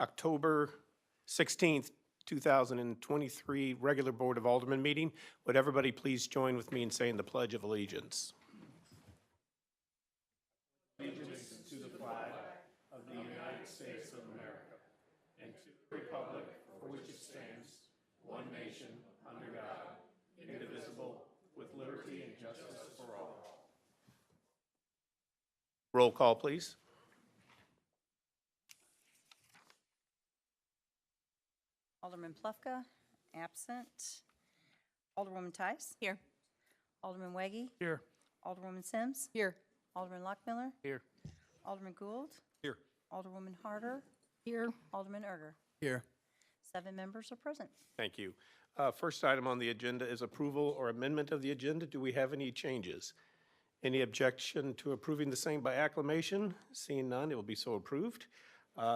October 16th, 2023 regular Board of Aldermen meeting. Would everybody please join with me in saying the Pledge of Allegiance? Allegiance to the flag of the United States of America and to the republic for which it stands, one nation, under God, indivisible, with liberty and justice for all. Roll call, please. Alderman Plufka, absent. Alderwoman Tice. Here. Alderman Weggie. Here. Alderwoman Sims. Here. Alderman Lockmiller. Here. Alderman Gould. Here. Alderwoman Harder. Here. Alderman Erger. Here. 7 members are present. Thank you. First item on the agenda is approval or amendment of the agenda. Do we have any changes? Any objection to approving the same by acclamation? Seeing none, it will be so approved.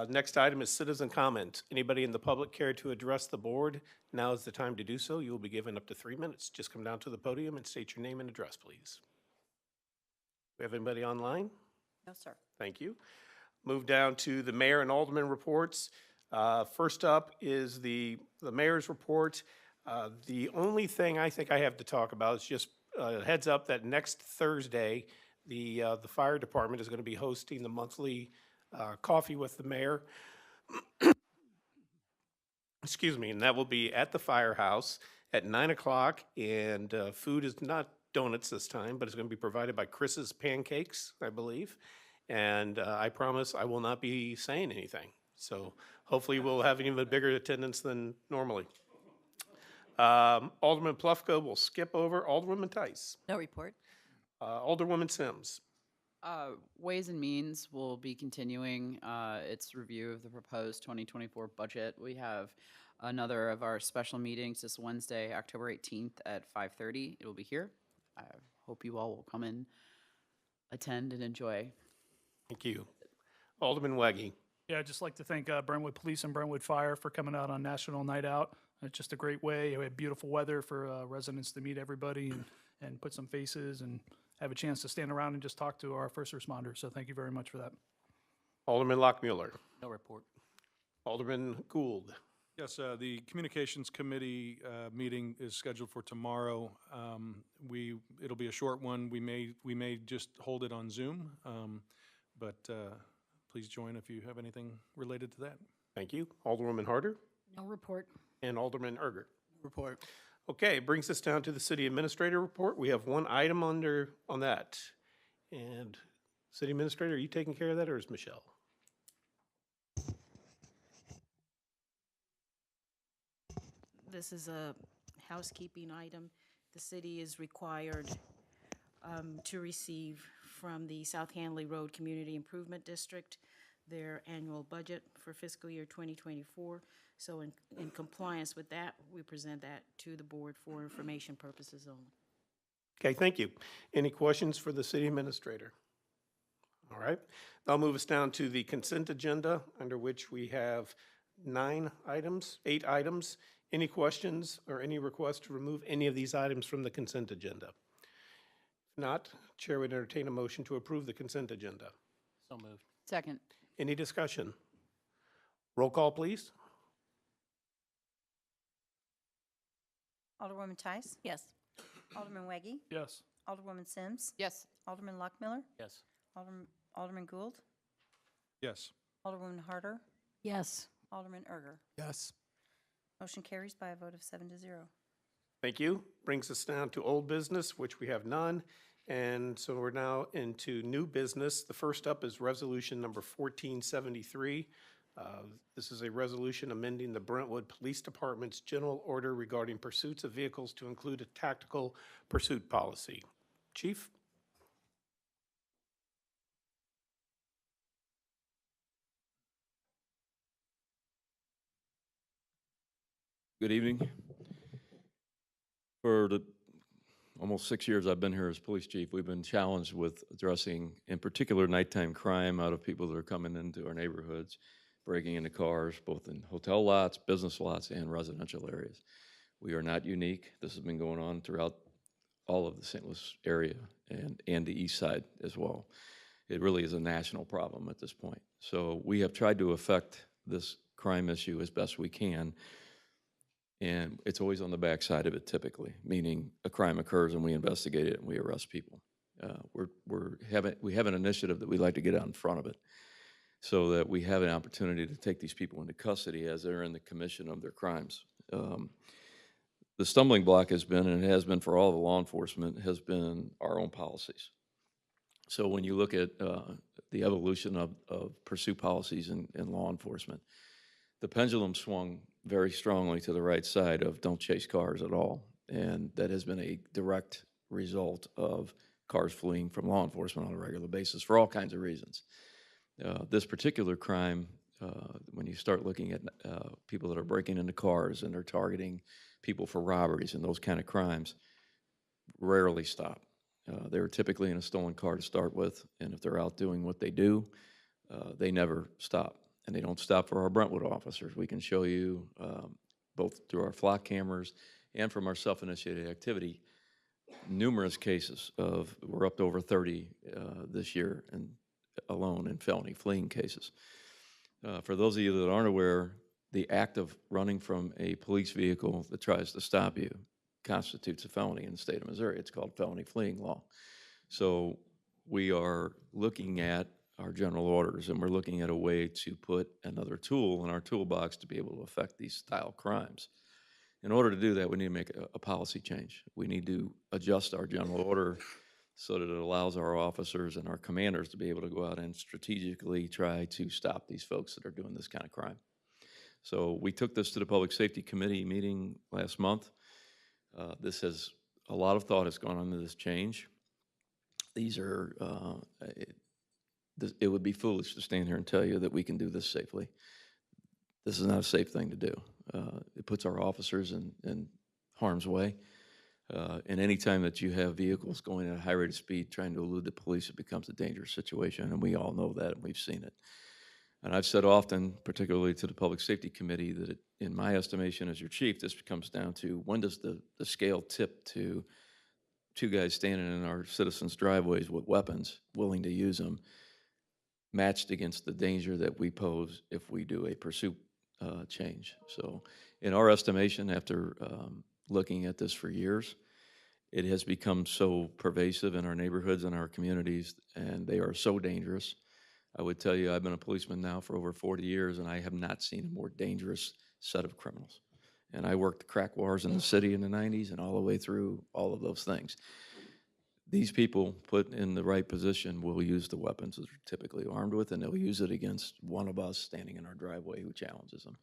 Next item is citizen comment. Anybody in the public care to address the board? Now is the time to do so. You will be given up to 3 minutes. Just come down to the podium and state your name and address, please. We have anybody online? No, sir. Thank you. Move down to the mayor and alderman reports. First up is the mayor's report. The only thing I think I have to talk about is just a heads up that next Thursday, the fire department is going to be hosting the monthly coffee with the mayor. Excuse me, and that will be at the firehouse at 9 o'clock. And food is not donuts this time, but it's going to be provided by Chris's Pancakes, I believe. And I promise I will not be saying anything. So hopefully we'll have an even bigger attendance than normally. Alderman Plufka will skip over. Alderwoman Tice. No report. Alderwoman Sims. Ways and Means will be continuing its review of the proposed 2024 budget. We have another of our special meetings this Wednesday, October 18th at 5:30. It will be here. I hope you all will come and attend and enjoy. Thank you. Alderman Weggie. Yeah, I'd just like to thank Brentwood Police and Brentwood Fire for coming out on National Night Out. It's just a great way. We had beautiful weather for residents to meet everybody and put some faces and have a chance to stand around and just talk to our first responders. So thank you very much for that. Alderman Lockmuller. No report. Alderman Gould. Yes, the Communications Committee meeting is scheduled for tomorrow. It'll be a short one. We may just hold it on Zoom, but please join if you have anything related to that. Thank you. Alderwoman Harder. No report. And Alderman Erger. Report. Okay, brings us down to the city administrator report. We have one item on that. And city administrator, are you taking care of that or is Michelle? This is a housekeeping item. The city is required to receive from the South Handley Road Community Improvement District their annual budget for fiscal year 2024. So in compliance with that, we present that to the board for information purposes only. Okay, thank you. Any questions for the city administrator? All right, that'll move us down to the consent agenda, under which we have 8 items. Any questions or any requests to remove any of these items from the consent agenda? If not, Chair would entertain a motion to approve the consent agenda. So moved. Second. Any discussion? Roll call, please. Alderwoman Tice. Yes. Alderman Weggie. Yes. Alderwoman Sims. Yes. Alderman Lockmiller. Yes. Alderman Gould. Yes. Alderwoman Harder. Yes. Alderman Erger. Yes. Motion carries by a vote of 7-0. Thank you. Brings us down to old business, which we have none. And so we're now into new business. The first up is resolution number 1473. This is a resolution amending the Brentwood Police Department's general order regarding pursuits of vehicles to include a tactical pursuit policy. Chief? Good evening. For the almost 6 years I've been here as police chief, we've been challenged with addressing, in particular, nighttime crime out of people that are coming into our neighborhoods, breaking into cars, both in hotel lots, business lots, and residential areas. We are not unique. This has been going on throughout all of the St. Louis area and the east side as well. It really is a national problem at this point. So we have tried to affect this crime issue as best we can. And it's always on the backside of it typically, meaning a crime occurs and we investigate it and we arrest people. We have an initiative that we'd like to get out in front of it so that we have an opportunity to take these people into custody as they're in the commission of their crimes. The stumbling block has been, and it has been for all of the law enforcement, has been our own policies. So when you look at the evolution of pursuit policies in law enforcement, the pendulum swung very strongly to the right side of don't chase cars at all. And that has been a direct result of cars fleeing from law enforcement on a regular basis for all kinds of reasons. This particular crime, when you start looking at people that are breaking into cars and they're targeting people for robberies and those kind of crimes, rarely stop. They're typically in a stolen car to start with, and if they're out doing what they do, they never stop. And they don't stop for our Brentwood officers. We can show you, both through our flock cameras and from our self-initiated activity, numerous cases of, we're up to over 30 this year and alone in felony fleeing cases. For those of you that aren't aware, the act of running from a police vehicle that tries to stop you constitutes a felony in the state of Missouri. It's called felony fleeing law. So we are looking at our general orders, and we're looking at a way to put another tool in our toolbox to be able to affect these style crimes. In order to do that, we need to make a policy change. We need to adjust our general order so that it allows our officers and our commanders to be able to go out and strategically try to stop these folks that are doing this kind of crime. So we took this to the Public Safety Committee meeting last month. This has, a lot of thought has gone into this change. These are, it would be foolish to stand here and tell you that we can do this safely. This is not a safe thing to do. It puts our officers in harm's way. And any time that you have vehicles going at a high rate of speed trying to elude the police, it becomes a dangerous situation, and we all know that, and we've seen it. And I've said often, particularly to the Public Safety Committee, that in my estimation as your chief, this comes down to when does the scale tip to two guys standing in our citizens' driveways with weapons, willing to use them, matched against the danger that we pose if we do a pursuit change. So in our estimation, after looking at this for years, it has become so pervasive in our neighborhoods and our communities, and they are so dangerous. I would tell you, I've been a policeman now for over 40 years, and I have not seen a more dangerous set of criminals. And I worked the crack wars in the city in the 90s and all the way through all of those things. These people put in the right position will use the weapons that they're typically armed with, and they'll use it against one of us standing in our driveway who challenges them.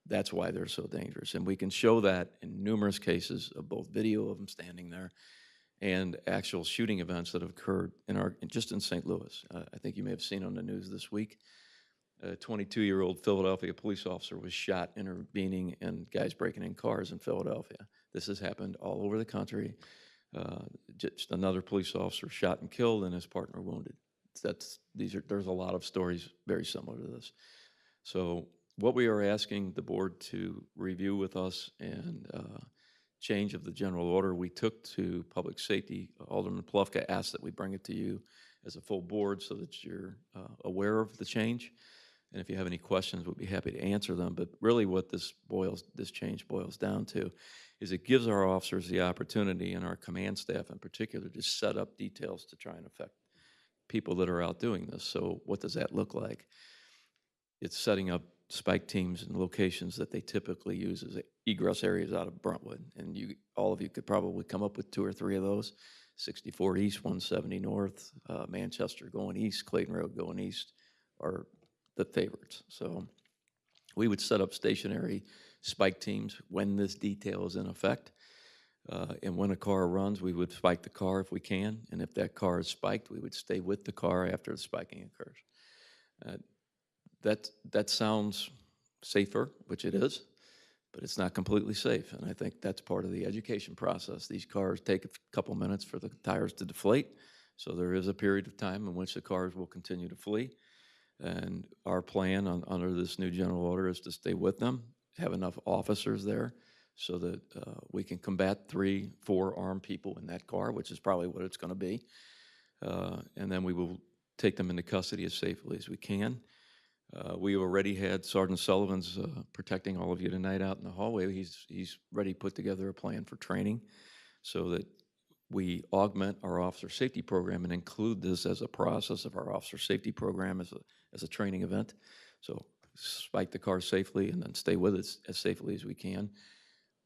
That's why they're so dangerous. And we can show that in numerous cases of both video of them standing there and actual shooting events that have occurred just in St. Louis. I think you may have seen on the news this week, a 22-year-old Philadelphia police officer was shot intervening in guys breaking in cars in Philadelphia. This has happened all over the country. Just another police officer shot and killed and his partner wounded. There's a lot of stories very similar to this. So what we are asking the board to review with us and change of the general order, we took to public safety. Alderman Plufka asked that we bring it to you as a full board so that you're aware of the change. And if you have any questions, we'll be happy to answer them. But really what this change boils down to is it gives our officers the opportunity, and our command staff in particular, to set up details to try and affect people that are out doing this. So what does that look like? It's setting up spike teams in locations that they typically use as egress areas out of Brentwood. And all of you could probably come up with 2 or 3 of those. 64 East, 170 North, Manchester going east, Clayton Road going east are the favorites. So we would set up stationary spike teams when this detail is in effect. And when a car runs, we would spike the car if we can. And if that car is spiked, we would stay with the car after the spiking occurs. That sounds safer, which it is, but it's not completely safe. And I think that's part of the education process. These cars take a couple minutes for the tires to deflate. So there is a period of time in which the cars will continue to flee. And our plan under this new general order is to stay with them, have enough officers there so that we can combat 3, 4 armed people in that car, which is probably what it's going to be. And then we will take them into custody as safely as we can. We already had Sergeant Sullivan's protecting all of you tonight out in the hallway. He's ready to put together a plan for training so that we augment our officer safety program and include this as a process of our officer safety program as a training event. So spike the car safely and then stay with it as safely as we can.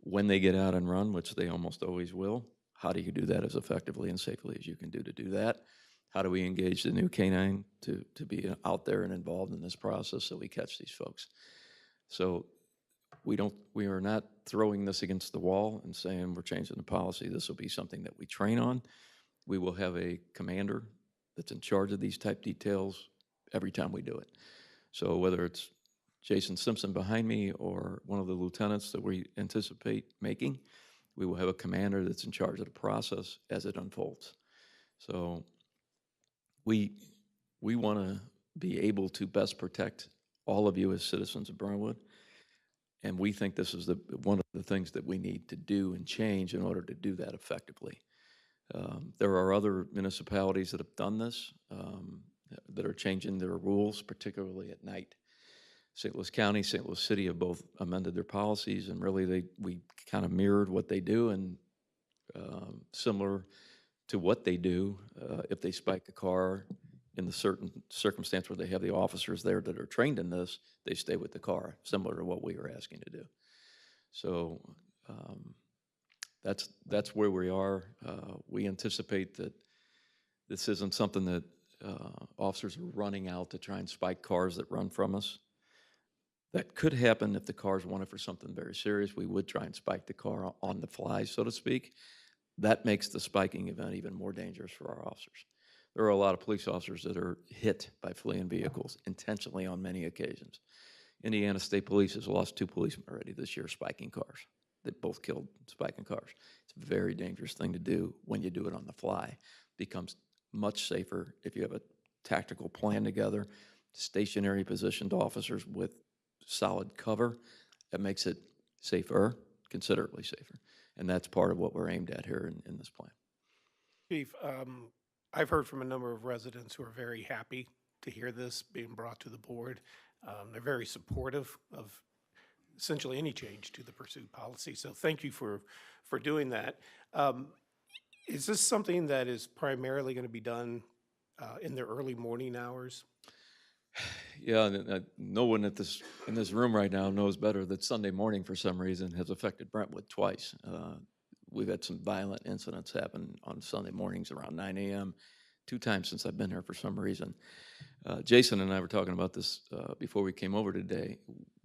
When they get out and run, which they almost always will, how do you do that as effectively and safely as you can do to do that? How do we engage the new canine to be out there and involved in this process so we catch these folks? So we are not throwing this against the wall and saying we're changing the policy. This will be something that we train on. We will have a commander that's in charge of these type details every time we do it. So whether it's Jason Simpson behind me or one of the lieutenants that we anticipate making, we will have a commander that's in charge of the process as it unfolds. So we want to be able to best protect all of you as citizens of Brentwood. And we think this is one of the things that we need to do and change in order to do that effectively. There are other municipalities that have done this, that are changing their rules, particularly at night. St. Louis County, St. Louis City have both amended their policies, and really we kind of mirrored what they do, and similar to what they do, if they spike a car in the certain circumstance where they have the officers there that are trained in this, they stay with the car, similar to what we are asking to do. So that's where we are. We anticipate that this isn't something that officers are running out to try and spike cars that run from us. That could happen if the car's wanted for something very serious. We would try and spike the car on the fly, so to speak. That makes the spiking event even more dangerous for our officers. There are a lot of police officers that are hit by fleeing vehicles intentionally on many occasions. Indiana State Police has lost 2 policemen already this year spiking cars. They both killed spiking cars. It's a very dangerous thing to do when you do it on the fly. It becomes much safer if you have a tactical plan together, stationary positioned officers with solid cover. That makes it safer, considerably safer. And that's part of what we're aimed at here in this plan. Chief, I've heard from a number of residents who are very happy to hear this being brought to the board. They're very supportive of essentially any change to the pursuit policy. So thank you for doing that. Is this something that is primarily going to be done in the early morning hours? Yeah, no one in this room right now knows better that Sunday morning, for some reason, has affected Brentwood twice. We've had some violent incidents happen on Sunday mornings around 9 a.m. 2 times since I've been here for some reason. Jason and I were talking about this before we came over today.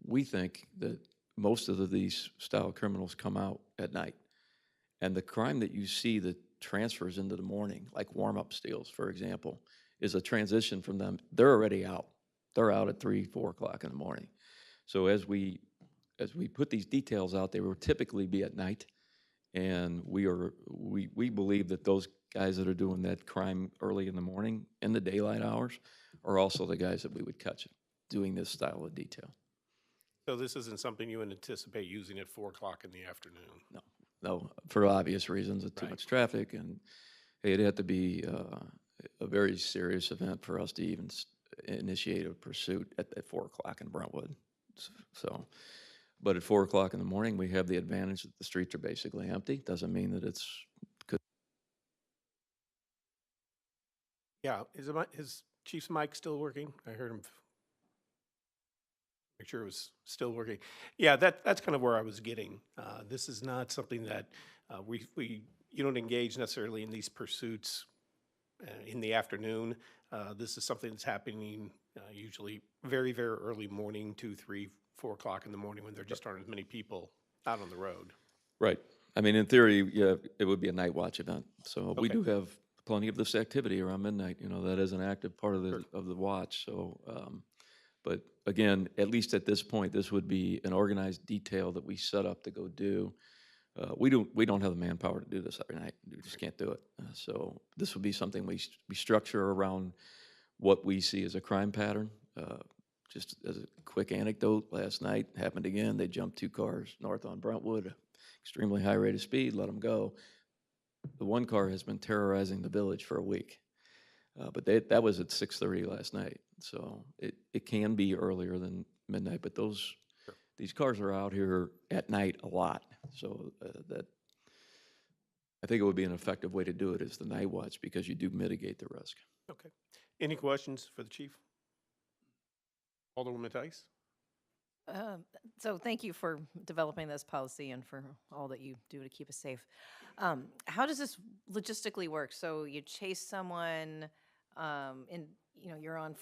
We think that most of these style criminals come out at night. And the crime that you see that transfers into the morning, like warm-up steals, for example, is a transition from them. They're already out. They're out at 3, 4 o'clock in the morning. So as we put these details out, they will typically be at night. And we believe that those guys that are doing that crime early in the morning, in the daylight hours, are also the guys that we would catch doing this style of detail. So this isn't something you would anticipate using at 4 o'clock in the afternoon? No, for obvious reasons, too Right. much traffic, and hey, it'd have to be a very serious event for us to even initiate a pursuit at 4 o'clock in Brentwood. So, but at 4 o'clock in the morning, we have the advantage that the streets are basically empty. Doesn't mean that it's good. Yeah, is Chief's mic still working? I heard him. Make sure it was still working. Yeah, that's kind of where I was getting. This is not something that you don't engage necessarily in these pursuits in the afternoon. This is something that's happening usually very, very early morning, 2, 3, 4 o'clock in the morning when there just aren't as many people out on the road. Right. I mean, in theory, yeah, it would be a night watch event. So we Okay. do have plenty of this activity around midnight. You know, that is an active part of the watch. So, but again, at least at this point, this would be an organized detail that we set up to go do. We don't have the manpower to do this every night. We just can't do it. So this would be something we structure around what we see as a crime pattern. Just as a quick anecdote, last night happened again. They jumped 2 cars north on Brentwood, extremely high rate of speed, let them go. The one car has been terrorizing the village for a week. But that was at 6:30 last night, so it can be earlier than midnight, but these cars are out here at night a lot, so that, I think it would be an effective way to do it is the night watch, because you do mitigate the risk. Okay. Any questions for the chief? Alderwoman Tice? So thank you for developing this policy and for all that you do to keep us safe. How does this logistically work? So you chase someone, you're on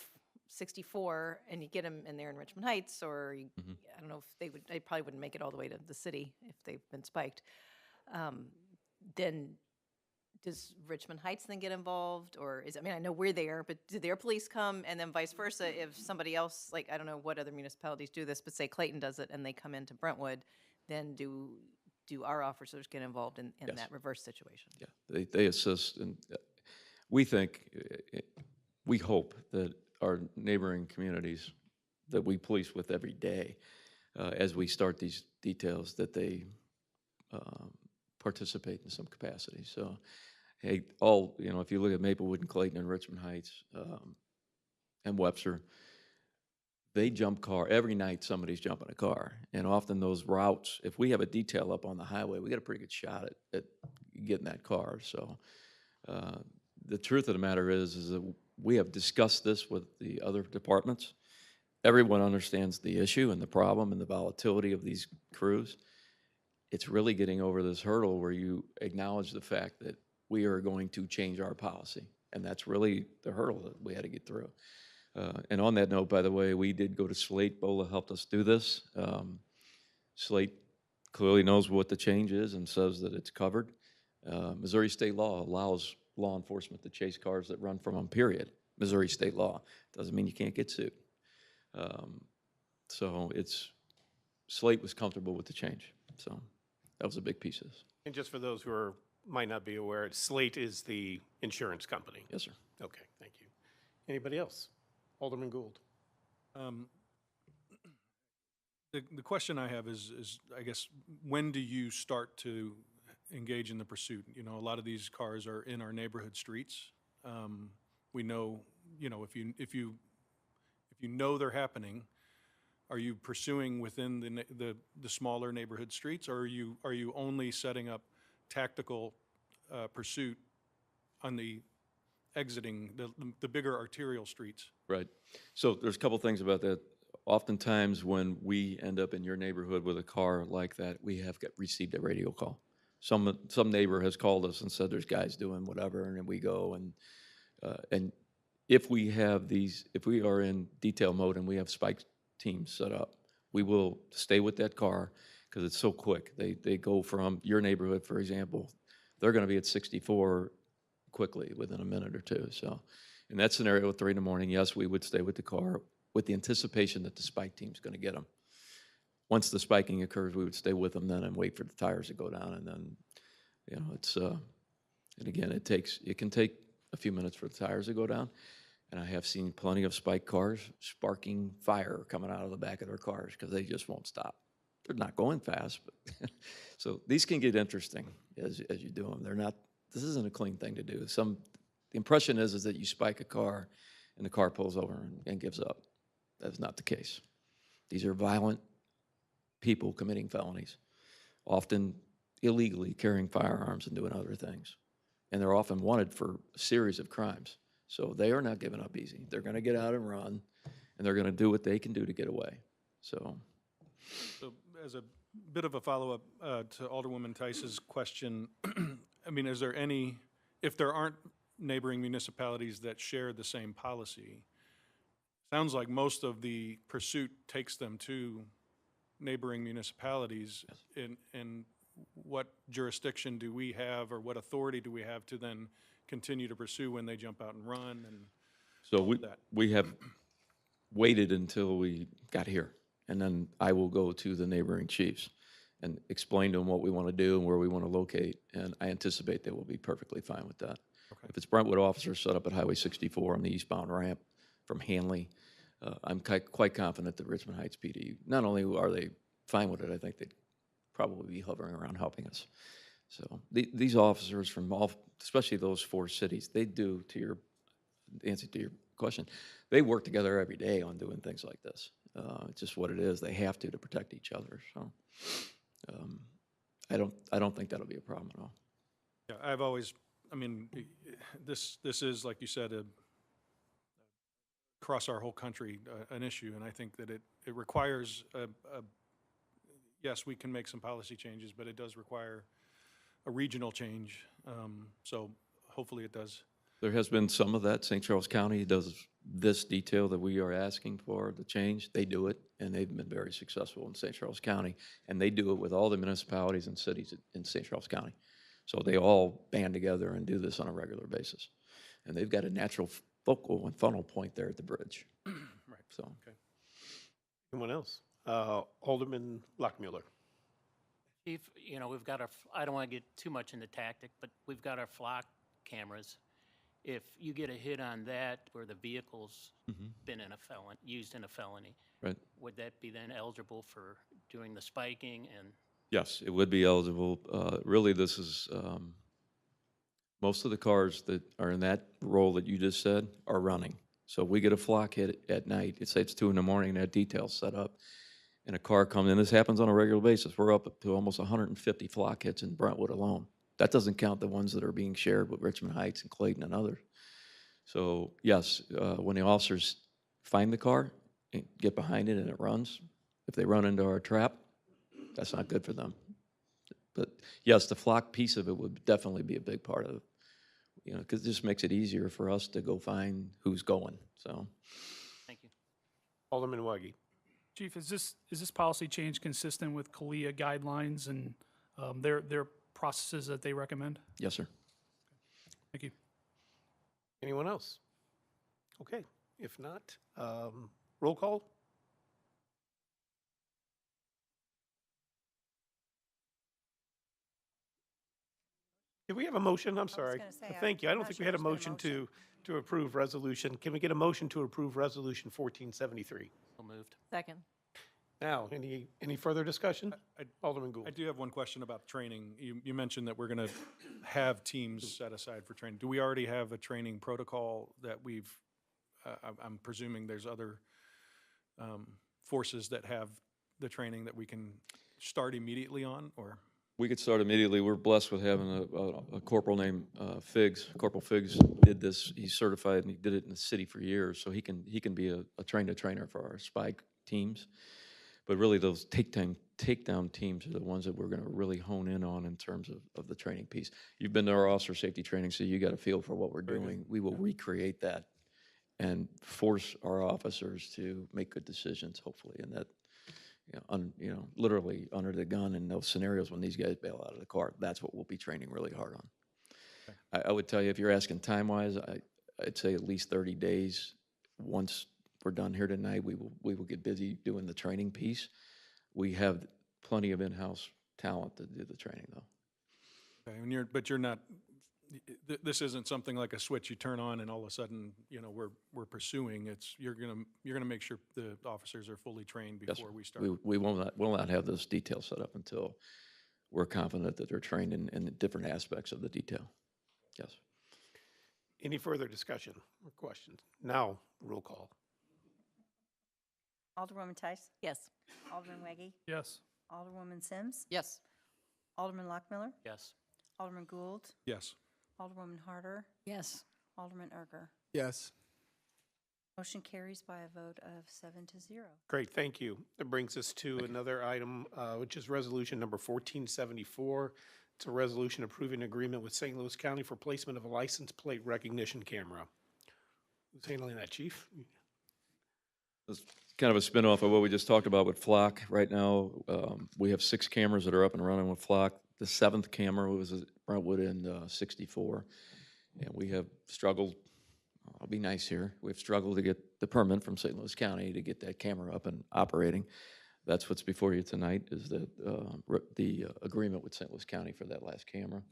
64 and you get them and they're in Richmond Heights, or I don't know if they probably wouldn't make it all the way to the city if they've been spiked. Then does Richmond Heights then get involved, or I know we're there, but do their police come, and then vice versa if somebody else, like, I don't know what other municipalities do this, but say Clayton does it and they come into Brentwood, then do our officers get involved in Yes. that reverse situation? Yeah, they assist, and we think, we hope that our neighboring communities that we police with every day, as we start these details, that they participate in some capacity. So, hey, if you look at Maplewood and Clayton and Richmond Heights and Webster, they jump car every night. Somebody's jumping a car, and often those routes, if we have a detail up on the highway, we got a pretty good shot at getting that car. So the truth of the matter is that we have discussed this with the other departments. Everyone understands the issue and the problem and the volatility of these crews. It's really getting over this hurdle where you acknowledge the fact that we are going to change our policy, and that's really the hurdle that we had to get through. And on that note, by the way, we did go to Slate. BOLA helped us do this. Slate clearly knows what the change is and says that it's covered. Missouri state law allows law enforcement to chase cars that run from them, period. Missouri state law. Doesn't mean you can't get sued. So Slate was comfortable with the change. So that was a big piece of this. And just for those who might not be aware, Slate is the insurance company. Yes, sir. Okay, thank you. Anybody else? Alderman Gould. The question I have is, I guess, when do you start to engage in the pursuit? A lot of these cars are in our neighborhood streets. We know, if you know they're happening, are you pursuing within the smaller neighborhood streets, or are you only setting up tactical pursuit on the exiting the bigger arterial streets? Right. So there's a couple things about that. Oftentimes when we end up in your neighborhood with a car like that, we have received a radio call. Some neighbor has called us and said there's guys doing whatever, and then we go and if we are in detail mode and we have spike teams set up, we will stay with that car because it's so quick. They go from your neighborhood, for example, they're going to be at 64 quickly within a minute or two. So in that scenario at 3 in the morning, yes, we would stay with the car with the anticipation that the spike team's going to get them. Once the spiking occurs, we would stay with them then and wait for the tires to go down. And then, it's, and again, it can take a few minutes for the tires to go down. And I have seen plenty of spike cars sparking fire coming out of the back of their cars because they just won't stop. They're not going fast, but so these can get interesting as you do them. This isn't a clean thing to do. The impression is that you spike a car and the car pulls over and gives up. That is not the case. These are violent people committing felonies, often illegally carrying firearms and doing other things. And they're often wanted for a series of crimes. So they are not giving up easy. They're going to get out and run, and they're going to do what they can do to get away. So as a bit of a follow-up to Alderwoman Tice's question, is there if there aren't neighboring municipalities that share the same policy, sounds like most of the pursuit takes them to neighboring municipalities. Yes. In what jurisdiction do we have, or what authority do we have to then continue to pursue when they jump out and run? And so we have waited until we got here, and then I will go to the neighboring chiefs and explain to them what we want to do and where we want to locate, and I anticipate they will be perfectly fine with that. Okay. If it's Brentwood officers set up at Highway 64 on the eastbound ramp from Hanley, I'm quite confident that Richmond Heights PD, not only are they fine with it, I think they'd probably be hovering around helping us. So these officers from especially those 4 cities, they do, to your answer to your question, they work together every day on doing things like this. It's just what it is. They have to protect each other. So I don't think that'll be a problem at all. Yeah, I've always, I mean, this is, like you said, across our whole country, an issue, and I think that it requires yes, we can make some policy changes, but it does require a regional change. So hopefully it does. There has been some of that. St. Charles County does this detail that we are asking for the change. They do it, and they've been very successful in St. Charles County, and they do it with all the municipalities and cities in St. Charles County. So they all band together and do this on a regular basis. And they've got a natural focal and funnel point there at the bridge. Right. So, Okay. Anyone else? Alderman Lockmuller. Chief, you know, we've got our, I don't want to get too much into tactic, but we've got our flock cameras. If you get a hit on that where the vehicle's been in a used in a felony, right. would that be then eligible for doing the spiking and? Yes, it would be eligible. Really, this is, most of the cars that are in that role that you just said are running. So if we get a flock hit at night, say it's 2 in the morning, that detail's set up, and a car comes in, this happens on a regular basis. We're up to almost 150 flock hits in Brentwood alone. That doesn't count the ones that are being shared with Richmond Heights and Clayton and others. So yes, when the officers find the car and get behind it and it runs, if they run into our trap, that's not good for them. But yes, the flock piece of it would definitely be a big part of it, you know, because it just makes it easier for us to go find who's going, so. Thank you. Alderman Waggy. Chief, is this policy change consistent with CALIA guidelines and their processes that they recommend? Yes, sir. Thank you. Anyone else? Okay, if not, roll call. Did we have a motion? I'm sorry. gonna say, Thank you. I I'm don't not think we sure had a there's been a motion to approve resolution. Can we get a motion to approve resolution 1473? So moved. Second. Now, any further discussion? Alderman Gould. I do have one question about training. You mentioned that we're going to have teams set aside for training. Do we already have a training protocol that we've, I'm presuming there's other forces that have the training that we can start immediately on, or? We could start immediately. We're blessed with having a corporal named Figs. Corporal Figs did this. He's certified and he did it in the city for years, so he can be a trainer for our spike teams. But really, those takedown teams are the ones that we're going to really hone in on in terms of the training piece. You've been to our officer safety training, so you got a feel for what we're doing. We will recreate that and force our officers to make good decisions, hopefully, and that, literally under the gun in those scenarios when these guys bail out of the car, that's what we'll be training really hard on. Okay. I would tell you, if you're asking time-wise, I'd say at least 30 days. Once we're done here tonight, we will get busy doing the training piece. We have plenty of in-house talent to do the training, though. Okay, and but you're not. This isn't something like a switch you turn on and all of a sudden, we're pursuing. It's you're gonna make sure the officers are fully trained before we start. We will not have those details set up until we're confident that they're trained in the different aspects of the detail. Yes. Any further discussion or questions? Now, roll call. Alderwoman Tice. Yes. Alderman Waggy. Yes. Alderwoman Sims. Yes. Alderman Lockmiller. Yes. Alderman Gould. Yes. Alderwoman Harder. Yes. Alderman Erger. Yes. Motion carries by a vote of 7-0. Great, thank you. That brings us to another item, which is resolution number 1474. It's a resolution approving agreement with St. Louis County for placement of a license plate recognition camera. Who's handling that, Chief? It's kind of a spinoff of what we just talked about with Flock. Right now, we have 6 cameras that are up and running with Flock. The 7th camera was at Brentwood in 64. And we have struggled, I'll be nice here, we've struggled to get the permit from St. Louis County to get that camera up and operating. That's what's before you tonight, is that the agreement with St. Louis County for that last camera.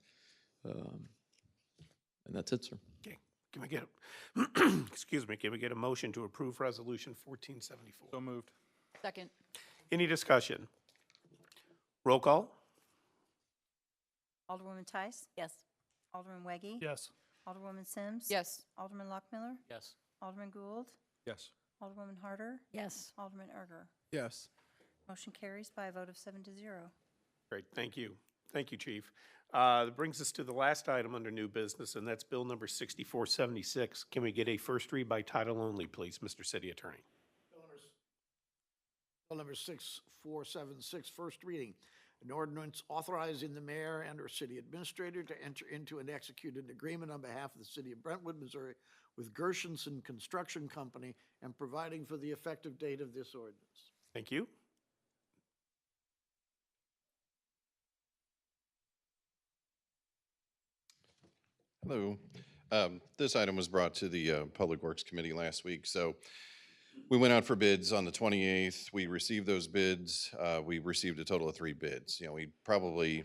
And that's it, sir. Okay, can we get, excuse me, can we get a motion to approve resolution 1474? So moved. Second. Any discussion? Roll call? Alderwoman Tice. Yes. Alderman Waggy. Yes. Alderwoman Sims. Yes. Alderman Lockmiller. Yes. Alderman Gould. Yes. Alderwoman Harder. Yes. Alderman Erger. Yes. Motion carries by a vote of 7-0. Great, thank you. Thank you, Chief. That brings us to the last item under new business, and that's Bill number 6476. Can we get a first read by title only, please, Mr. City Attorney? Bill number 6476, first reading. An ordinance authorizing the mayor and/or city administrator to enter into and execute an agreement on behalf of the city of Brentwood, Missouri with Gershenson Construction Company and providing for the effective date of this ordinance. Thank you. Hello. This item was brought to the Public Works Committee last week. So we went out for bids on the 28th. We received those bids. We received a total of 3 bids. You know, we probably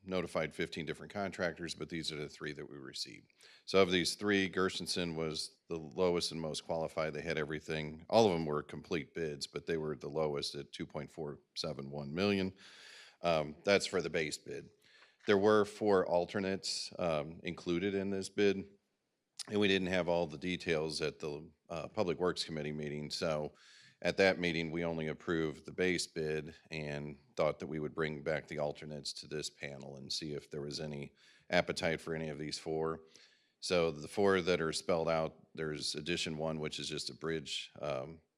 notified 15 different contractors, but these are the 3 that we received. So of these 3, Gershenson was the lowest and most qualified. They had everything. All of them were complete bids, but they were the lowest at $2.471 million. That's for the base bid. There were 4 alternates included in this bid, and we didn't have all the details at the Public Works Committee meeting. So at that meeting, we only approved the base bid and thought that we would bring back the alternates to this panel and see if there was any appetite for any of these 4. So the 4 that are spelled out, there's addition 1, which is just a bridge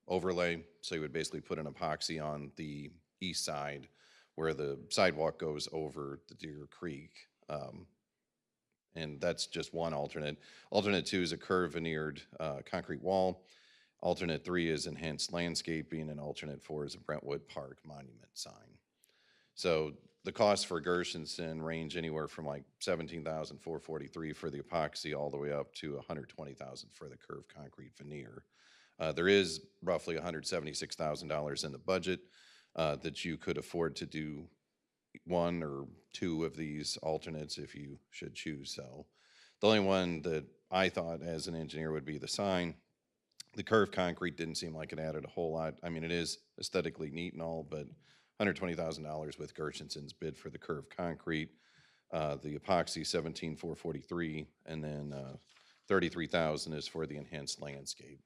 overlay. So you would basically put an epoxy on the east side where the sidewalk goes over the Deer Creek. And that's just one alternate. Alternate 2 is a curved veneered concrete wall. Alternate 3 is enhanced landscaping, and alternate 4 is a Brentwood Park monument sign. So the costs for Gershenson range anywhere from like $17,443 for the epoxy all the way up to $120,000 for the curved concrete veneer. There is roughly $176,000 in the budget that you could afford to do 1 or 2 of these alternates if you should choose so. The only one that I thought as an engineer would be the sign. The curved concrete didn't seem like it added a whole lot. I mean, it is aesthetically neat and all, but $120,000 with Gershenson's bid for the curved concrete. The epoxy, $17,443, and then $33,000 is for the enhanced landscape.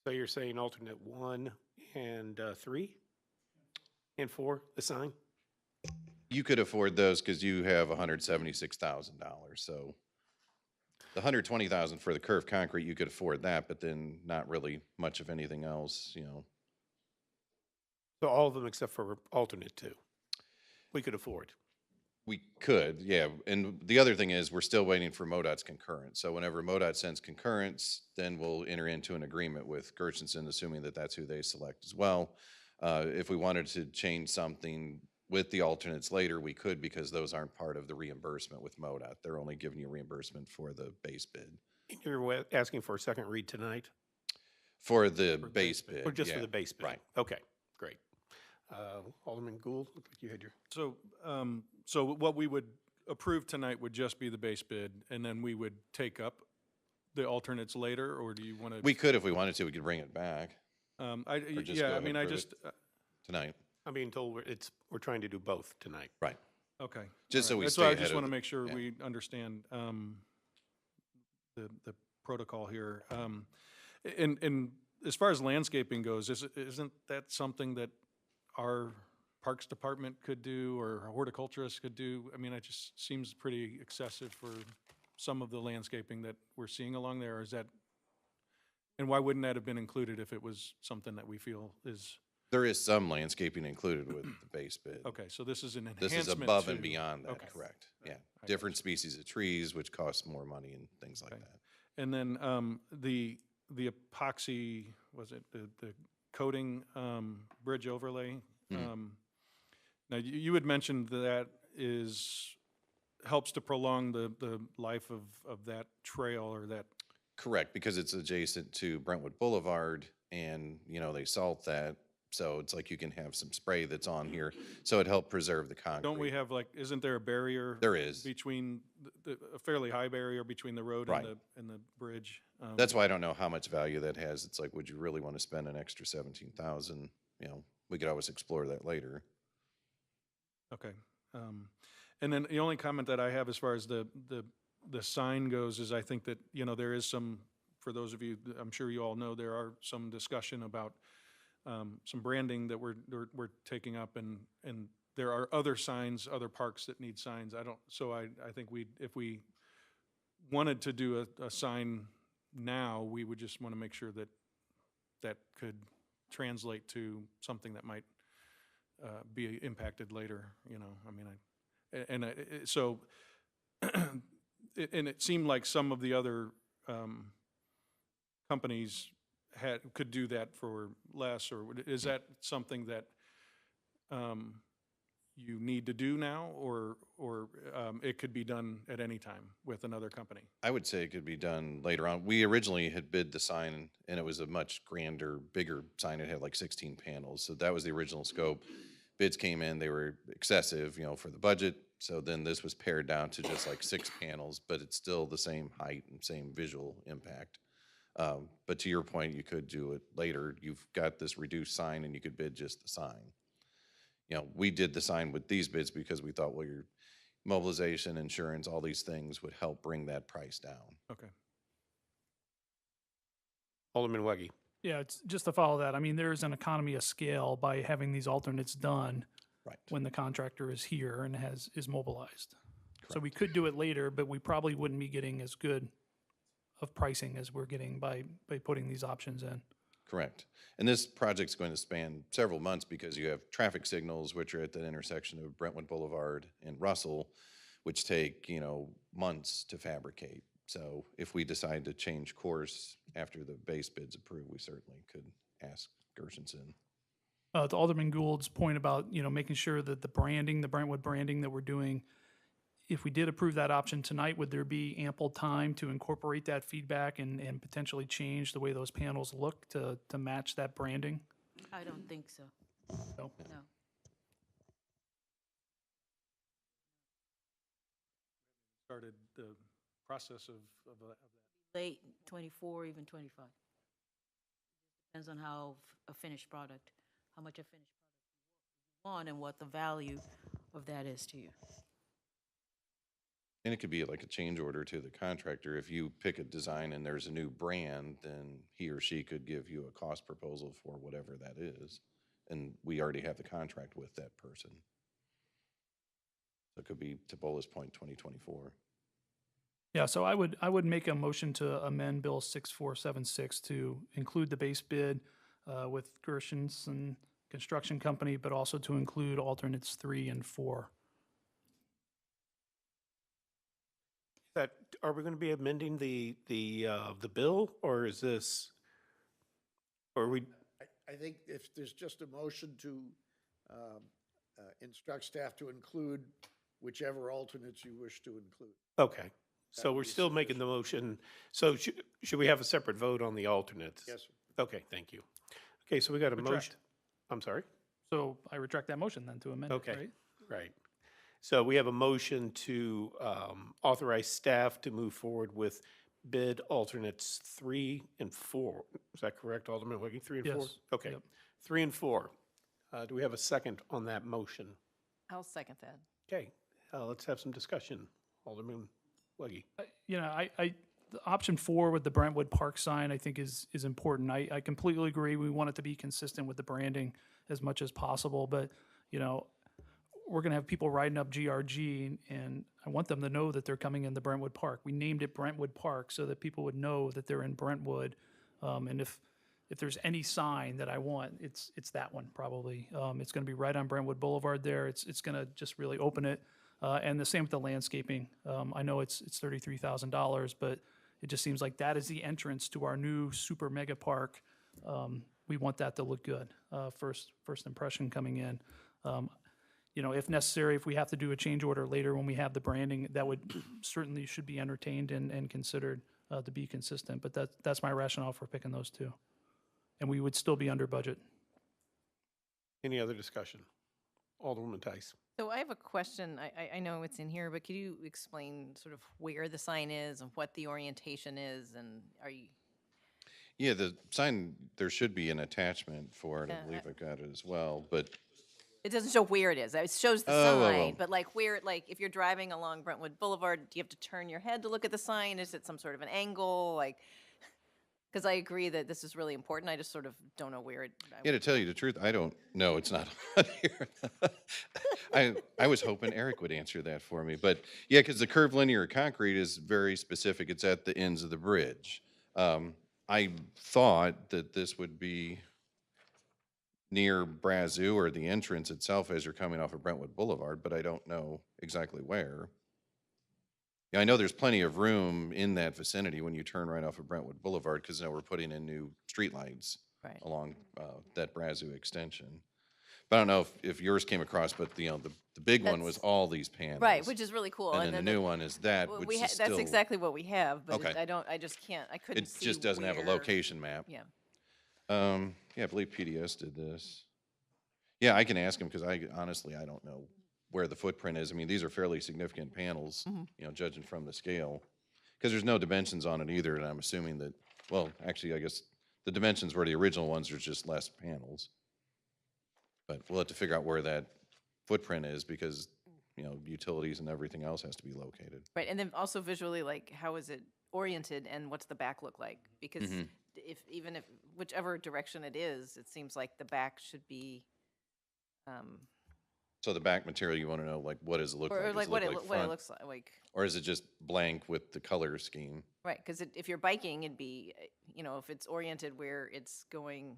So you're saying alternate 1 and 3 and 4, the sign? You could afford those because you have $176,000. So the $120,000 for the curved concrete, you could afford that, but then not really much of anything else, you know. So all of them except for alternate 2, we could afford. We could, yeah. And the other thing is we're still waiting for MoDOT's concurrence. So whenever MoDOT sends concurrence, then we'll enter into an agreement with Gershenson, assuming that that's who they select as well. If we wanted to change something with the alternates later, we could, because those aren't part of the reimbursement with MoDOT. They're only giving you reimbursement for the base bid. You're asking for a second read tonight? For the base bid. Or just for yeah. the base bid? Right. Okay, great. Alderman Gould, looked like you had your... So what we would approve tonight would just be the base bid, and then we would take up the alternates later, or do you want to? We could, if we wanted to, we could bring it back Yeah, go I ahead mean, and I approve just, tonight. I'm being told we're trying to do both tonight. Right. okay. Just so All right. we That's stay why I ahead just of want to the- make sure yeah. we understand the protocol here. And as far as landscaping goes, isn't that something that our Parks Department could do or horticulturists could do? I mean, it just seems pretty excessive for some of the landscaping that we're seeing along there. Or is that, and why wouldn't that have been included if it was something that we feel is, There is some landscaping included with the base bid. okay, so this is an This enhancement is above and to- beyond that, Okay. correct? Yeah. I Different species of trees, which cost more money and things like Okay. that. And then the epoxy, was it the coating bridge overlay? Now, you had mentioned that helps to prolong the life of that trail or that, Correct, because it's adjacent to Brentwood Boulevard and, you know, they salt that. So it's like you can have some spray that's on here. So it helped preserve the concrete. don't we have like, isn't there a barrier? There is. Between, a fairly high barrier between the road Right. and the bridge? That's why I don't know how much value that has. It's like, would you really want to spend an extra 17,000? You know, we could always explore that later. Okay. And then the only comment that I have as far as the the sign goes is I think that, you know, there is some, for those of you, I'm sure you all know, there are some discussion about some branding that we're taking up, and there are other signs, other parks that need signs. I think if we wanted to do a sign now, we would just want to make sure that that could translate to something that might be impacted later, you know, I mean, so, and it seemed like some of the other companies could do that for less, or is that something that you need to do now, or it could be done at any time with another company? I would say it could be done later on. We originally had bid the sign, and it was a much grander, bigger sign. It had like 16 panels, so that was the original scope. Bids came in, they were excessive, you know, for the budget. So then this was pared down to just like 6 panels, but it's still the same height and same visual impact. But to your point, you could do it later. You've got this reduced sign, and you could bid just the sign. You know, we did the sign with these bids because we thought, well, your mobilization, insurance, all these things would help bring that price down. Okay. Alderman Weggie. Yeah, it's just to follow that. I mean, there's an economy of scale by having these alternates done Right. when the contractor is here and is mobilized. So we could do it later, but we probably wouldn't be getting as good of pricing as we're getting by putting these options in. Correct. And this project's going to span several months because you have traffic signals, which are at the intersection of Brentwood Boulevard and Russell, which take, you know, months to fabricate. So if we decide to change course after the base bid's approved, we certainly could ask Gershenson. To Alderman Gould's point about, you know, making sure that the Brentwood branding that we're doing, if we did approve that option tonight, would there be ample time to incorporate that feedback and potentially change the way those panels look to match that branding? I don't think so. No? No. Started the process of that. Late 24, even 25. Depends on how a finished product, how much a finished product you want and what the value of that is to you. And it could be like a change order to the contractor. If you pick a design and there's a new brand, then he or she could give you a cost proposal for whatever that is. And we already have the contract with that person. So it could be, to Bola's point, 2024. Yeah, so I would make a motion to amend Bill 6476 to include the base bid with Gershenson Construction Company, but also to include alternates 3 and 4. That, are we going to be amending the bill, or is this, or are we, I think if there's just a motion to instruct staff to include whichever alternates you wish to include. okay. So That would we're be still making the motion. So should we have a separate vote on the alternates? Yes, sir. Okay, thank you. Okay, so we got a motion. Retract. I'm sorry? So I retract that motion then to amend it, Okay, right? right. So we have a motion to authorize staff to move forward with bid alternates 3 and 4. Is that correct, Alderman Wiggy? 3 and 4? Yes. Okay, Yep. 3 and 4. Do we have a second on that motion? I'll second that. Okay, let's have some discussion. Alderman Wiggy. You know, the option 4 with the Brentwood Park sign, I think is important. I completely agree. We want it to be consistent with the branding as much as possible, but, you know, we're going to have people riding up GRG, and I want them to know that they're coming into Brentwood Park. We named it Brentwood Park so that people would know that they're in Brentwood. And if there's any sign that I want, it's that one probably. It's going to be right on Brentwood Boulevard there. It's going to just really open it. And the same with the landscaping. I know it's $33,000, but it just seems like that is the entrance to our new super mega park. We want that to look good. First impression coming in. You know, if necessary, if we have to do a change order later when we have the branding, that would certainly should be entertained and considered to be consistent. But that's my rationale for picking those two. And we would still be under budget. Any other discussion? Alderwoman Tice. So I have a question. I know it's in here, but could you explain sort of where the sign is and what the orientation is, and are you? Yeah, the sign, there should be an attachment for it. I Yeah, believe I got it as well, but It doesn't show where it is. It shows the Oh, oh, sign, oh. but like where, like if you're driving along Brentwood Boulevard, do you have to turn your head to look at the sign? Is it some sort of an angle? Like, because I agree that this is really important. I just sort of don't know where it. Yeah, to tell you the truth, I don't know. It's not on here. I was hoping Eric would answer that for me, but yeah, because the curved linear concrete is very specific. It's at the ends of the bridge. I thought that this would be near Brazos or the entrance itself as you're coming off of Brentwood Boulevard, but I don't know exactly where. Yeah, I know there's plenty of room in that vicinity when you turn right off of Brentwood Boulevard, because now we're putting in new streetlights Right. along that Brazos extension. But I don't know if yours came across, but the big one was That's- all these panels. Right, which is really cool. And then the new one is that, well, which we is that's still, exactly what we have, but Okay. I just can't, I couldn't it see just doesn't have a where- location map. Yeah. Yeah, I believe PDS did this. Yeah, I can ask him, because honestly, I don't know where the footprint is. I mean, these are fairly significant panels, judging from the scale. Because there's no dimensions on it either, and I'm assuming that, well, actually, I guess the dimensions were the original ones, there's just less panels. But we'll have to figure out where that footprint is, because, utilities and everything else has to be located. Right, and then also visually, like, how is it oriented and what's the back look like? Because even if, whichever direction it is, it seems like the back should be, So the back material, you want to know, like, what does it look like? or Does like it what look it, like what it front? looks like. Or is it just blank with the color scheme? Right, because if you're biking, it'd be, if it's oriented where it's going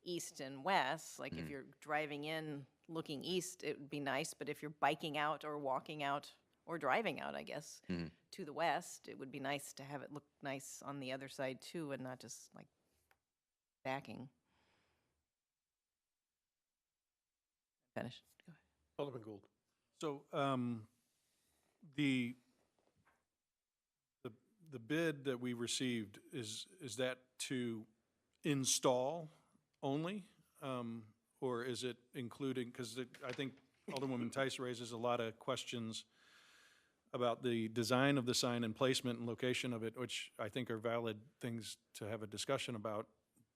east and west, like if you're driving in looking east, it would be nice, but if you're biking out or walking out or driving out, I guess, to the west, it would be nice to have it look nice on the other side too, and not just like backing. Finish. Go ahead. Alderman Gould. So, the bid that we received, is that to install only? Or is it including, because I think Alderwoman Tice raises a lot of questions about the design of the sign and placement and location of it, which I think are valid things to have a discussion about.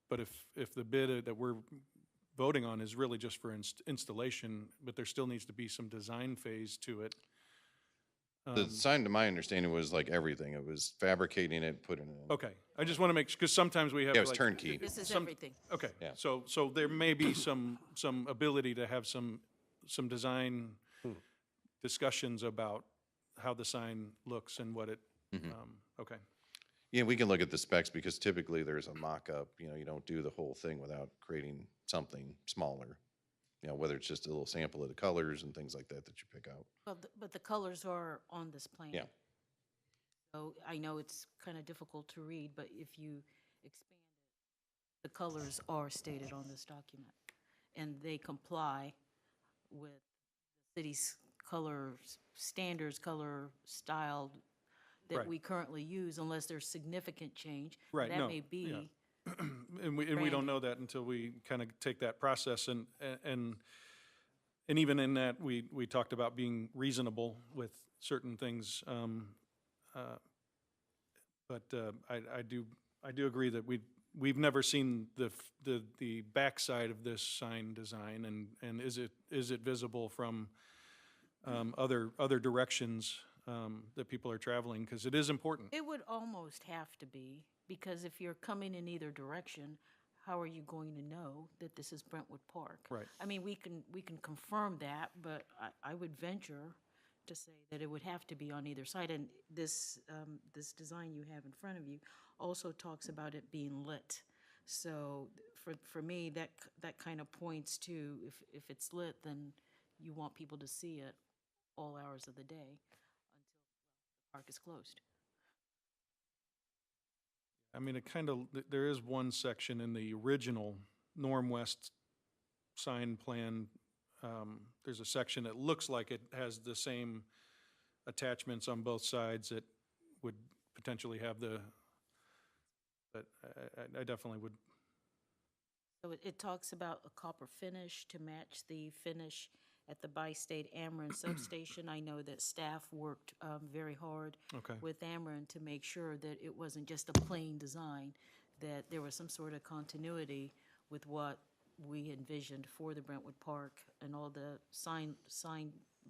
But if the bid that we're voting on is really just for installation, but there still needs to be some design phase to it. The sign, to my understanding, was like everything. It was fabricating it, putting it in. Okay, I just want to make, because sometimes we have. Yeah, it was like, turnkey. This is some- everything. Okay, Yeah. so there may be some ability to have some design discussions about how the sign looks and what it, okay. Yeah, we can look at the specs, because typically there's a mock-up, you don't do the whole thing without creating something smaller. Whether it's just a little sample of the colors and things like that you pick out. Well, but the colors are on this plan. Yeah. So I know it's kind of difficult to read, but if you expand it, the colors are stated on this document. And they comply with the city's color standards, color style that Right. we currently use, unless there's significant change. Right, That no, may be. yeah. And we don't know that until we kind of take that process, and even in that, we talked about being reasonable with certain things. But I do agree that we've never seen the backside of this sign design, and is it visible from other directions that people are traveling, because it is important. It would almost have to be, because if you're coming in either direction, how are you going to know that this is Brentwood Park? Right. I mean, we can confirm that, but I would venture to say that it would have to be on either side. And this design you have in front of you also talks about it being lit. So for me, that kind of points to, if it's lit, then you want people to see it all hours of the day until the park is closed. I mean, there is one section in the original Norm West sign plan. There's a section that looks like it has the same attachments on both sides that would potentially have but I definitely would. So it talks about a copper finish to match the finish at the Bi-State Ameren substation. I know that staff worked very hard Okay. with Ameren to make sure that it wasn't just a plain design, that there was some sort of continuity with what we envisioned for the Brentwood Park and all the sign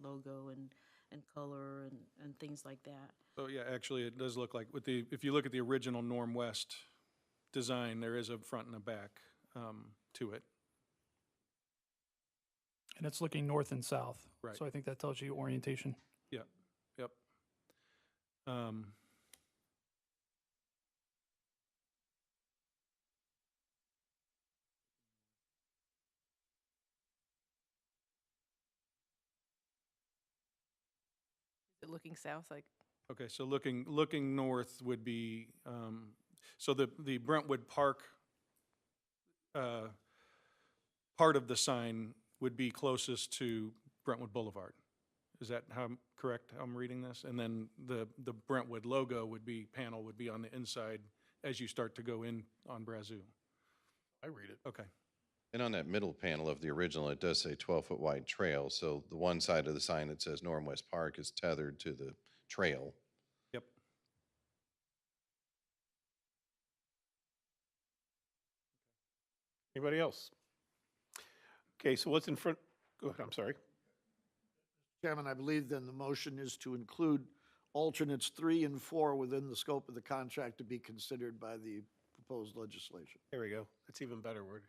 logo and color and things like that. So, yeah, actually, it does look like, if you look at the original Norm West design, there is a front and a back to it. And it's looking north and south. Right. So I think that tells you orientation. Yep, yep. Is it looking south, like? Okay, so looking north would be, so the Brentwood Park part of the sign would be closest to Brentwood Boulevard. Is that how I'm correct, how I'm reading this? And then the Brentwood logo panel would be on the inside as you start to go in on Brazil. I read it. Okay. And on that middle panel of the original, it does say 12-foot wide trail. So the one side of the sign that says Norm West Park is tethered to the trail. Yep. Anybody else? Okay, so what's in front, go ahead, I'm sorry. Chairman, I believe then the motion is to include alternates 3 and 4 within the scope of the contract to be considered by the proposed legislation. There we go. That's even better word.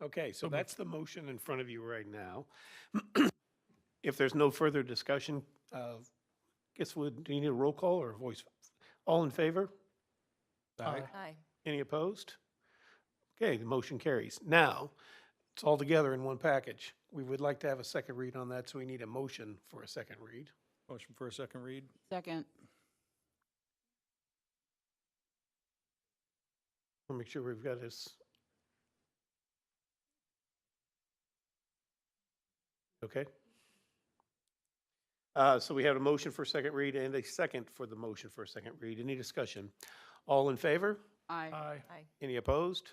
Okay, so that's the motion in front of you right now. If there's no further discussion, do you need a roll call or a voice? All in favor? Aye. Aye. Any opposed? Okay, the motion carries. Now, it's all together in one package. We would like to have a second read on that, so we need a motion for a second read. Motion for a second read? Second. We'll make sure we've got this. Okay. So we have a motion for a second read and a second for the motion for a second read. Any discussion? All in favor? Aye. Aye. Aye. Any opposed?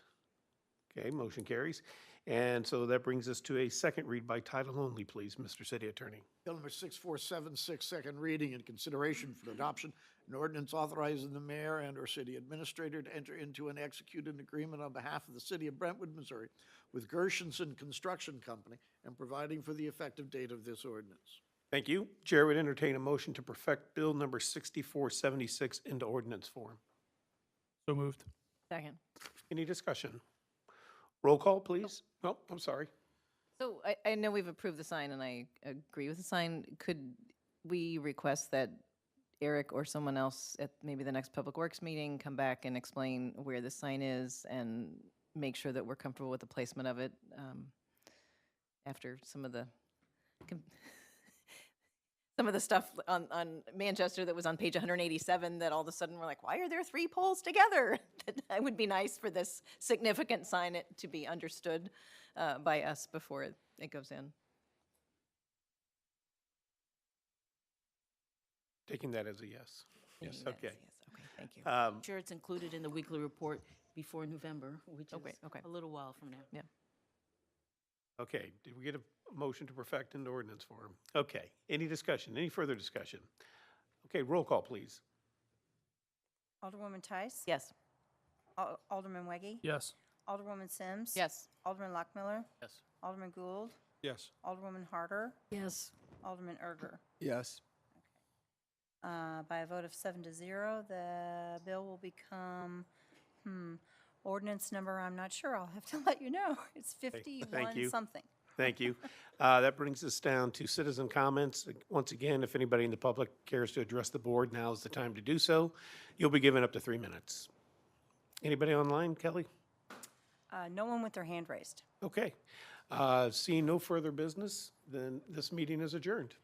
Okay, motion carries. And so that brings us to a second read by title only, please, Mr. City Attorney. Bill number 6476, second reading and consideration for adoption, an ordinance authorizing the mayor and/or city administrator to enter into and execute an agreement on behalf of the city of Brentwood, Missouri, with Gershenson Construction Company, and providing for the effective date of this ordinance. Thank you. Chair would entertain a motion to perfect Bill number 6476 into ordinance form. So moved. Second. Any discussion? Roll call, please. Oh, I'm sorry. So I know we've approved the sign and I agree with the sign. Could we request that Eric or someone else at maybe the next Public Works meeting come back and explain where the sign is and make sure that we're comfortable with the placement of it after some of the stuff on Manchester that was on page 187 that all of a sudden we're like, why are there 3 poles together? It would be nice for this significant sign to be understood by us before it goes in. Taking that as a yes. Yes. Okay. Yes, okay, thank you. Sure, it's included in the weekly report before November, which is Okay, okay. a little while from now. Yeah. Okay, did we get a motion to perfect into ordinance form? Okay, any discussion, any further discussion? Okay, roll call, please. Alderwoman Tice? Yes. Alderman Weggie? Yes. Alderwoman Sims? Yes. Alderman Lockmiller? Yes. Alderman Gould? Yes. Alderwoman Harder? Yes. Alderman Erger? Yes. By a vote of 7-0, the bill will become, ordinance number, I'm not sure, I'll have to let you know. It's you. 51 something. Thank you. That brings us down to citizen comments. Once again, if anybody in the public cares to address the board, now is the time to do so. You'll be given up to 3 minutes. Anybody online, Kelly? No one with their hand raised. Okay. Seeing no further business, then this meeting is adjourned.